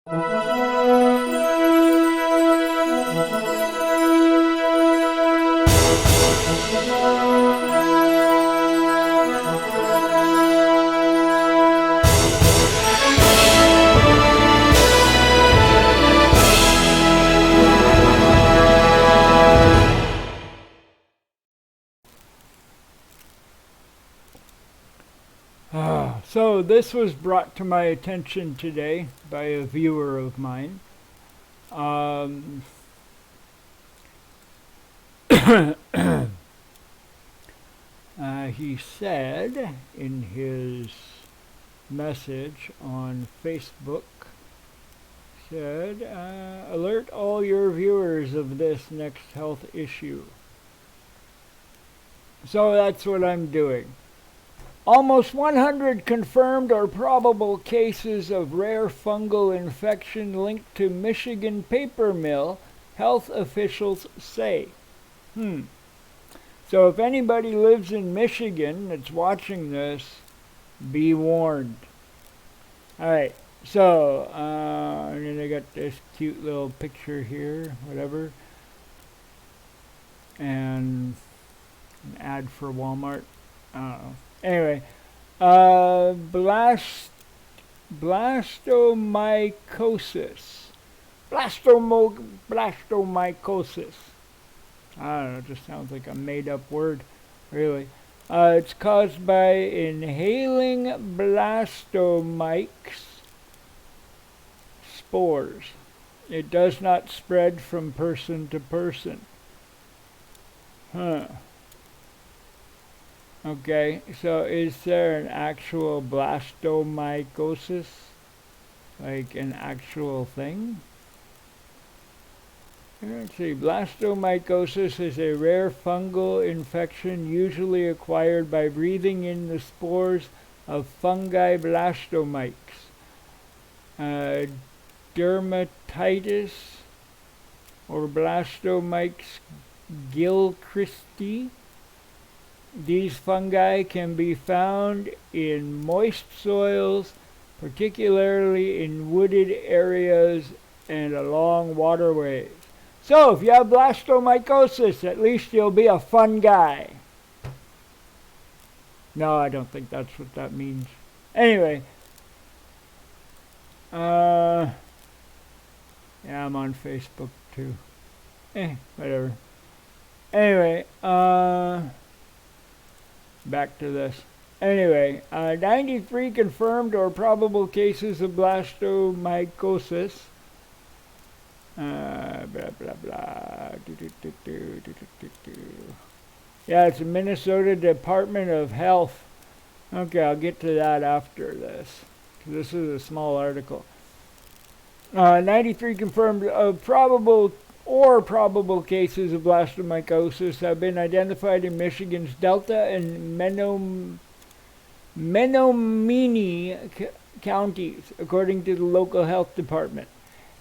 So this was brought to my attention today by a viewer of mine. He said in his message on Facebook, said, alert all your viewers of this next health issue. So that's what I'm doing. Almost 100 confirmed or probable cases of rare fungal infection linked to Michigan paper mill, health officials say. So if anybody lives in Michigan that's watching this, be warned. Alright, so, and then I got this cute little picture here, whatever. And an ad for Walmart. I don't know. Anyway, blastomycosis. Blastomycosis. I don't know, it just sounds like a made-up word, really. It's caused by inhaling blastomyces spores. It does not spread from person to person. Okay, so is there an actual blastomycosis? Like an actual thing? Let's see. Blastomycosis is a rare fungal infection usually acquired by breathing in the spores of fungi blastomites. Dermatitis or Blastomyces gilchristi. These fungi can be found in moist soils, particularly in wooded areas and along waterways. So if you have blastomycosis, at least you'll be a fun guy. No, I don't think that's what that means. Anyway. Yeah, I'm on Facebook too. Whatever. Anyway, back to this. Anyway, 93 confirmed or probable cases of blastomycosis. Blah, blah, blah. Yeah, it's the Minnesota Department of Health. Okay, I'll get to that after this. This is a small article. 93 confirmed probable cases of blastomycosis have been identified in Michigan's Delta and Menominee counties, according to the local health department.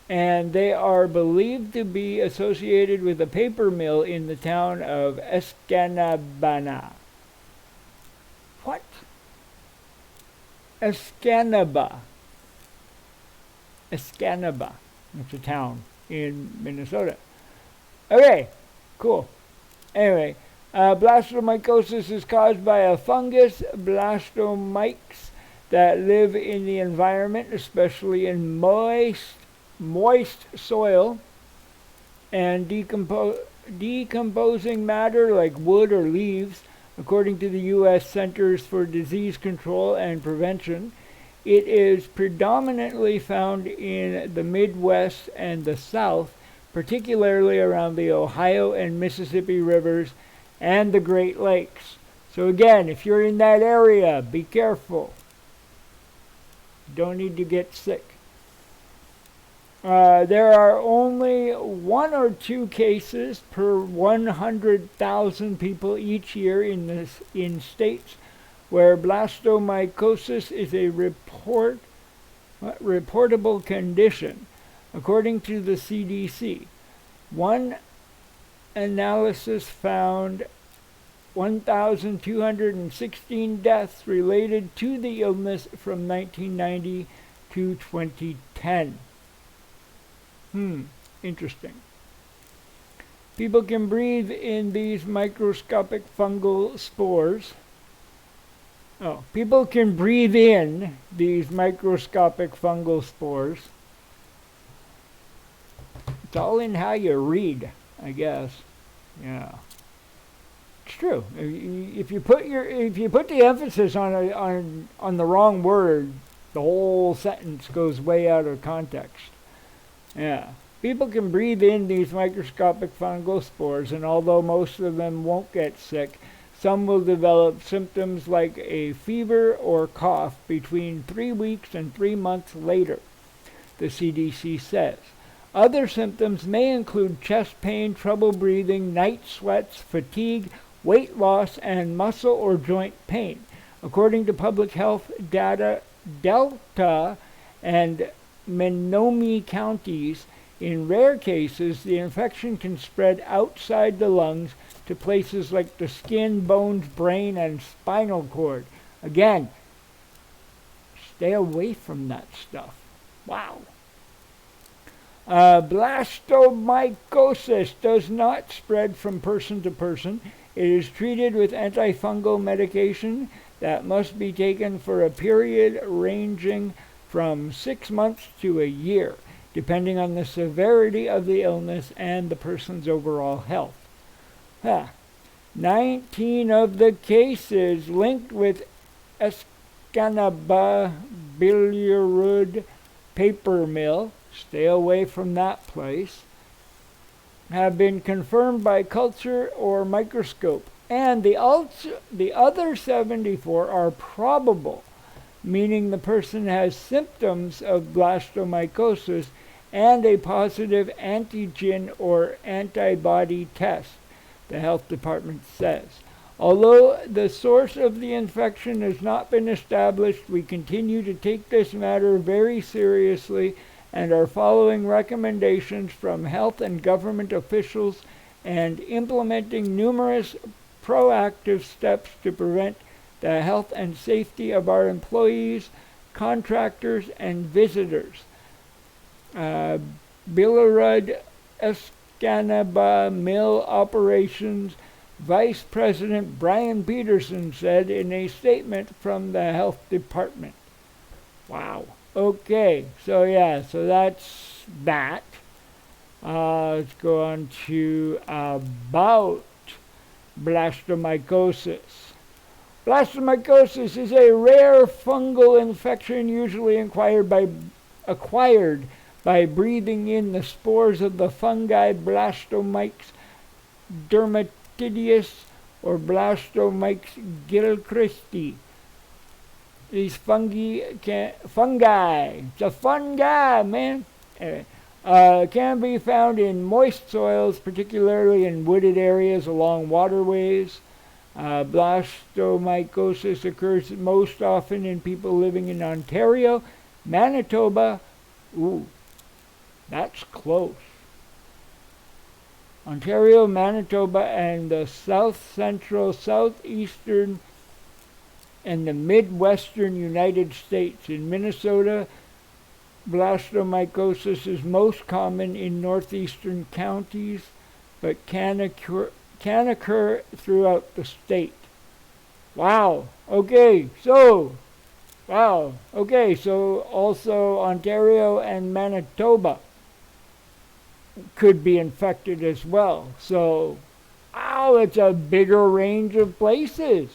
And they are believed to be associated with a paper mill in the town of Escanaba. What? Escanaba. It's a town in Minnesota. Okay, cool. Anyway, blastomycosis is caused by a fungus, Blastomyces, that live in the environment, especially in moist soil, and decomposing matter like wood or leaves, according to the U.S. Centers for Disease Control and Prevention. It is predominantly found in the Midwest and the South, particularly around the Ohio and Mississippi rivers and the Great Lakes. So again, if you're in that area, be careful. You don't need to get sick. There are only 1 or 2 cases per 100,000 people each year in states where blastomycosis is a reportable condition, according to the CDC. One analysis found 1,216 deaths related to the illness from 1990 to 2010. Interesting. People can breathe in these microscopic fungal spores. Oh, people can breathe in these microscopic fungal spores. It's all in how you read, I guess. Yeah, it's true. If you put the emphasis on the wrong word, the whole sentence goes way out of context. Yeah. People can breathe in these microscopic fungal spores, and although most of them won't get sick, some will develop symptoms like a fever or cough between 3 weeks and 3 months later, the CDC says. Other symptoms may include chest pain, trouble breathing, night sweats, fatigue, weight loss, and muscle or joint pain. According to public health data, Delta and Menominee counties, in rare cases, the infection can spread outside the lungs to places like the skin, bones, brain, and spinal cord. Again, stay away from that stuff. Wow. Blastomycosis does not spread from person to person. It is treated with antifungal medication that must be taken for a period ranging from 6 months to a year, depending on the severity of the illness and the person's overall health. 19 of the cases linked with Escanaba Billerud paper mill, stay away from that place, have been confirmed by culture or microscope, and the other 74 are probable, meaning the person has symptoms of blastomycosis and a positive antigen or antibody test, the health department says. Although the source of the infection has not been established, we continue to take this matter very seriously and are following recommendations from health and government officials and implementing numerous proactive steps to prevent the health and safety of our employees, contractors, and visitors. Billerud Escanaba Mill Operations Vice President Brian Peterson said in a statement from the health department. Wow. Okay, so that's that. Let's go on to about blastomycosis. Blastomycosis is a rare fungal infection usually acquired by breathing in the spores of the fungi Blastomyces dermatidius or Blastomyces gilchristi. These fungi, it's a fun guy, man. Anyway, can be found in moist soils, particularly in wooded areas along waterways. Blastomycosis occurs most often in people living in Ontario, Manitoba. Ooh, that's close. Ontario, Manitoba, and the south-central, southeastern, and the midwestern United States. In Minnesota, blastomycosis is most common in northeastern counties, but can occur throughout the state. Wow. Okay, so also Ontario and Manitoba could be infected as well. So, it's a bigger range of places.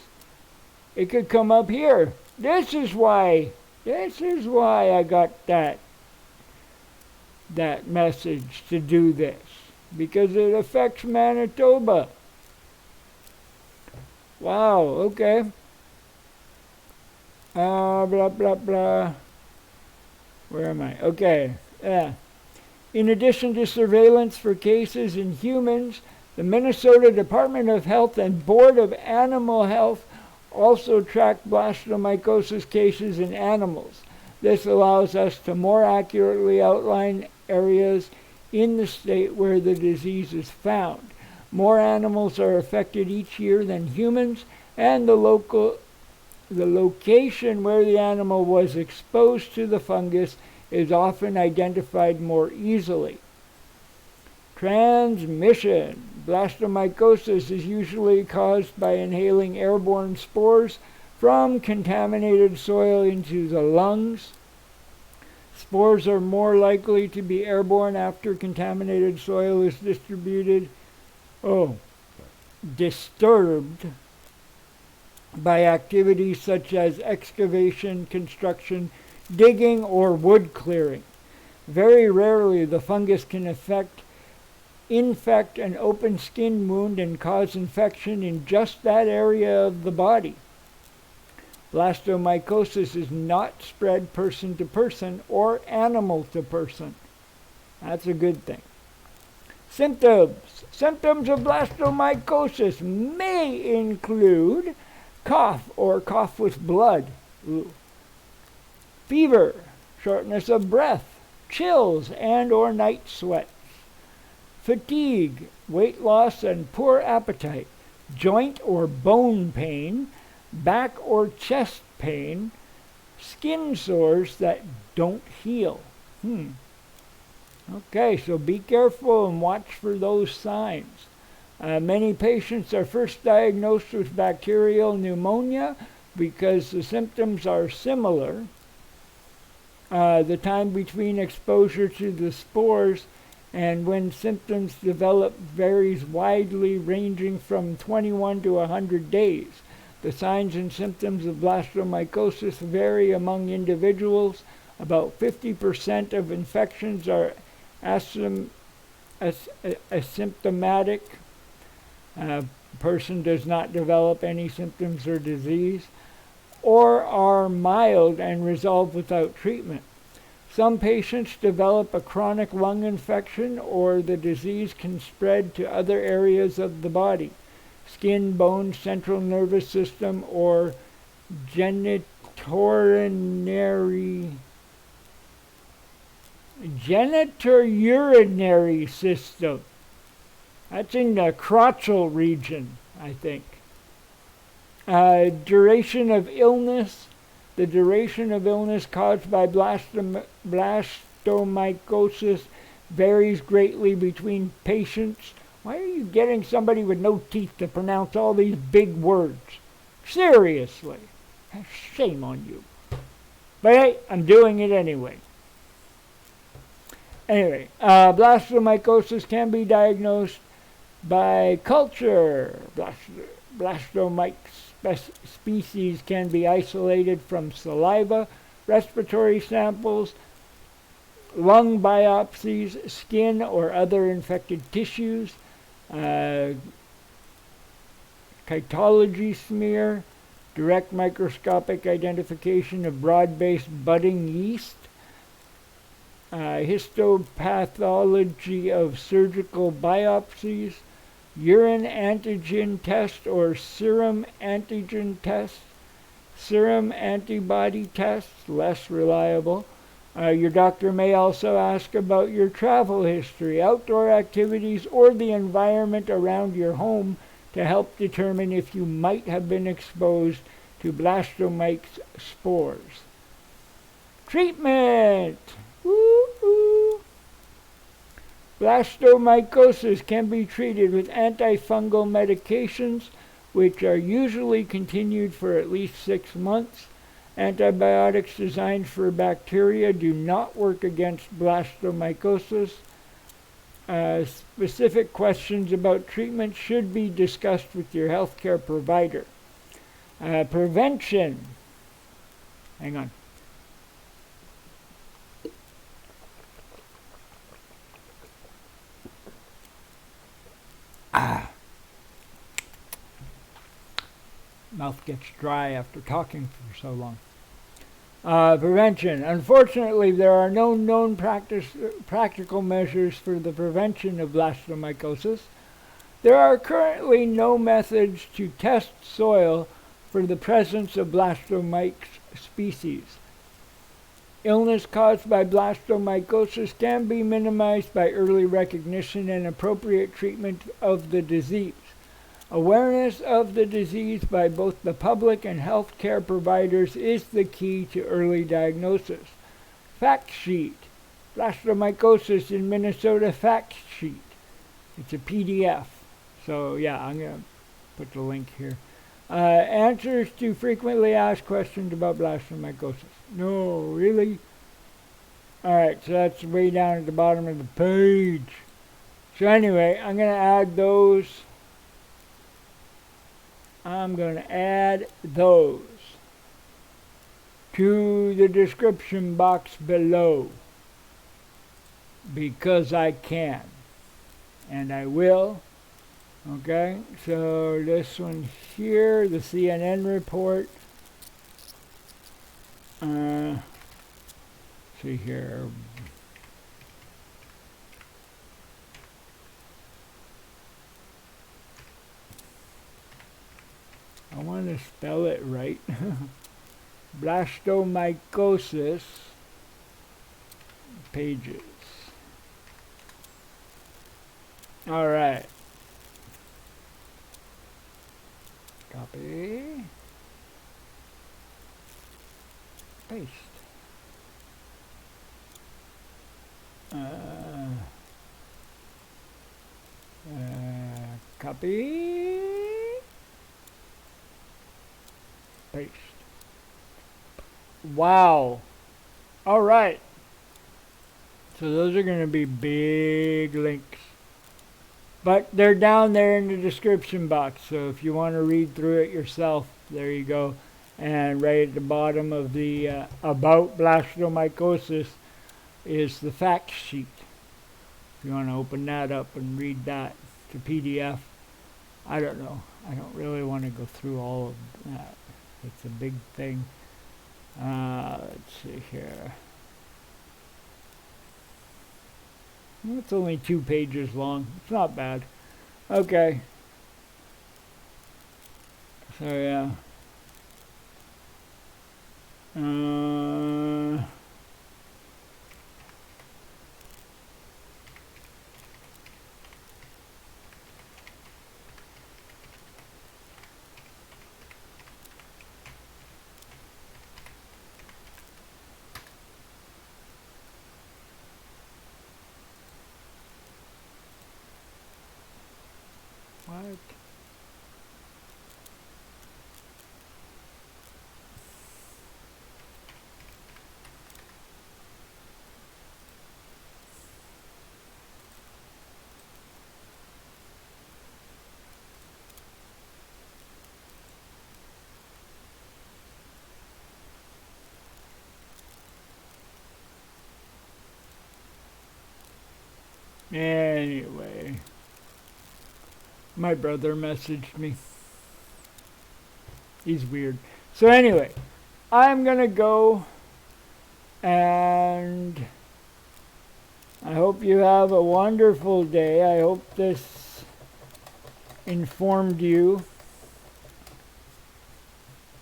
It could come up here. This is why I got that message to do this, because it affects Manitoba. Wow, okay. Blah, blah, blah. Where am I? Okay, yeah. In addition to surveillance for cases in humans, the Minnesota Department of Health and Board of Animal Health also track blastomycosis cases in animals. This allows us to more accurately outline areas in the state where the disease is found. More animals are affected each year than humans, and the location where the animal was exposed to the fungus is often identified more easily. Transmission. Blastomycosis is usually caused by inhaling airborne spores from contaminated soil into the lungs. Spores are more likely to be airborne after contaminated soil is disturbed by activities such as excavation, construction, digging, or wood clearing. Very rarely, the fungus can infect an open skin wound and cause infection in just that area of the body. Blastomycosis is not spread person to person or animal to person. That's a good thing. Symptoms. Symptoms of blastomycosis may include cough or cough with blood, fever, shortness of breath, chills and or night sweats, fatigue, weight loss and poor appetite, joint or bone pain, back or chest pain, skin sores that don't heal. Okay, so be careful and watch for those signs. Many patients are first diagnosed with bacterial pneumonia because the symptoms are similar. The time between exposure to the spores and when symptoms develop varies widely, ranging from 21 to 100 days. The signs and symptoms of blastomycosis vary among individuals. About 50% of infections are asymptomatic. A person does not develop any symptoms or disease, or are mild and resolve without treatment. Some patients develop a chronic lung infection, or the disease can spread to other areas of the body: skin, bone, central nervous system, or genitourinary system. That's in the crotchal region, I think. Duration of illness. The duration of illness caused by blastomycosis varies greatly between patients. Why are you getting somebody with no teeth to pronounce all these big words? Seriously. Shame on you. But hey, I'm doing it anyway. Blastomycosis can be diagnosed by culture. Blastomyces species can be isolated from saliva, respiratory samples, lung biopsies, skin or other infected tissues, cytology smear, direct microscopic identification of broad-based budding yeast, histopathology of surgical biopsies, urine antigen test or serum antigen test, serum antibody tests, less reliable. Your doctor may also ask about your travel history, outdoor activities, or the environment around your home to help determine if you might have been exposed to blastomyces spores. Treatment! Woo-hoo. Blastomycosis can be treated with antifungal medications, which are usually continued for at least 6 months. Antibiotics designed for bacteria do not work against blastomycosis. Specific questions about treatment should be discussed with your healthcare provider. Prevention. Hang on. Mouth gets dry after talking for so long. Prevention. Unfortunately, there are no known practical measures for the prevention of blastomycosis. There are currently no methods to test soil for the presence of blastomyces species. Illness caused by blastomycosis can be minimized by early recognition and appropriate treatment of the disease. Awareness of the disease by both the public and healthcare providers is the key to early diagnosis. Fact sheet. Blastomycosis in Minnesota fact sheet. It's a PDF. So yeah, I'm going to put the link here. Answers to frequently asked questions about blastomycosis. No, really? Alright, so that's way down at the bottom of the page. So anyway, I'm going to add those. I'm going to add those to the description box below because I can. And I will. Okay, so this one here, the CNN report. See here. I want to spell it right. Blastomycosis pages. All right. Copy. Paste. Copy. Paste. Wow. All right. So those are going to be big links. But they're down there in the description box. So if you want to read through it yourself, there you go. And right at the bottom of the about blastomycosis is the fact sheet. If you want to open that up and read that, it's a PDF. I don't know. I don't really want to go through all of that. It's a big thing. Let's see here. It's only 2 pages long. It's not bad. Okay. So yeah. What? Anyway, my brother messaged me. He's weird. So anyway, I'm gonna go, and I hope you have a wonderful day. I hope this informed you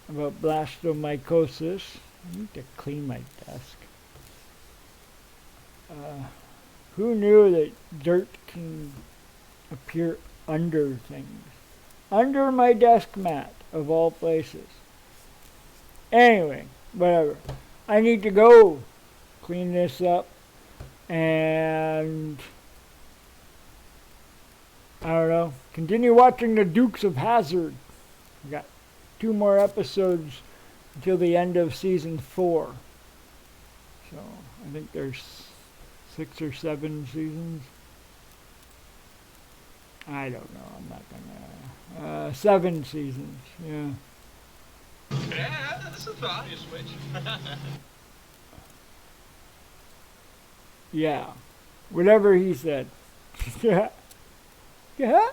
about blastomycosis. I need to clean my desk. Who knew that dirt can appear under things? Under my desk mat, of all places. Anyway, whatever. I need to go clean this up, and I don't know, continue watching the Dukes of Hazzard. We got 2 more episodes until the end of season 4. So I think there's 6 or 7 seasons. I don't know. I'm not gonna. 7 seasons. Yeah. Yeah, this is fine. You switch. Yeah. Whatever he said. Yeah. Yeah.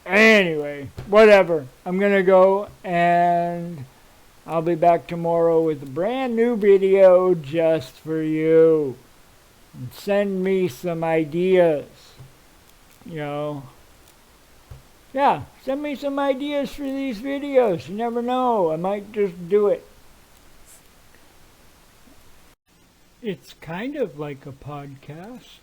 Anyway, whatever. I'm gonna go, and I'll be back tomorrow with a brand new video just for you. And send me some ideas. You know. Yeah, send me some ideas for these videos. You never know. I might just do it. It's kind of like a podcast.